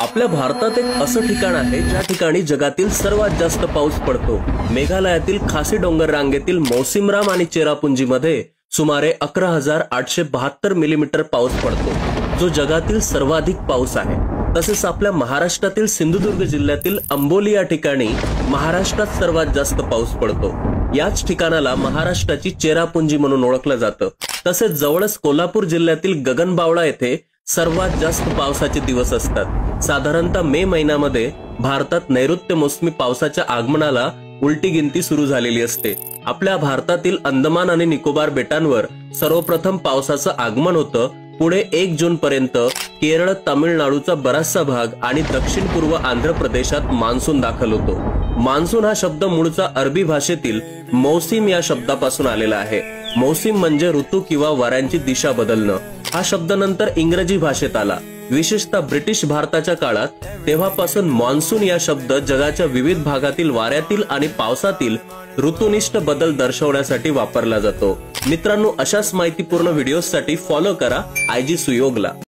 आपल्या भारतात एक असं ठिकाण आहे ज्या ठिकाणी जगातील सर्वात जास्त पाऊस पडतो। मेघालयातील खासी डोंगर रांगेतील मौसिनराम आणि चेरापुंजीमध्ये सुमारे 11,872 मिलीमीटर पाऊस पडतो, जो जगातील सर्वाधिक पाऊस आहे। तसेच आपल्या महाराष्ट्रातील सिंधुदुर्ग जिल्ह्यातील अंबोली या ठिकाणी महाराष्ट्रात सर्वात जास्त पाऊस पडतो। याच ठिकाणाला महाराष्ट्राची चेरापुंजी म्हणून ओळखलं जातं। तसेच जवळच कोल्हापूर जिल्ह्यातील गगनबावडा येथे सर्वात जास्त पावसाचे दिवस असतात। साधारणतः मे महिन्यामध्ये भारतात नैऋत्य मोसमी पावसाच्या आगमनाला उलटी गिनती सुरू झालेली असते। आपल्या भारतातील अंदमान आणि निकोबार बेटांवर सर्वप्रथम पावसाचं आगमन होतं। पुढे 1 जून पर्यंत केरळ, तामिळनाडूचा बराचसा भाग आणि दक्षिण पूर्व आंध्र प्रदेशात मान्सून दाखल होतो। मान्सून हा शब्द मूळचा अरबी भाषेतील मौसिम या शब्दापासून आलेला आहे। मौसिम म्हणजे ऋतू किंवा वाऱ्यांची दिशा बदलणं। हा शब्द नंतर इंग्रजी भाषेत आला, विशेषतः ब्रिटिश भारताच्या काळात। तेव्हापासून मान्सून या शब्द जगाच्या विविध भागातील वाऱ्यातील आणि पावसातील ऋतुनिष्ठ बदल दर्शवण्यासाठी वापरला जातो। मित्रांनो, अशाच माहितीपूर्ण व्हिडिओसाठी फॉलो करा IG सुयोगला।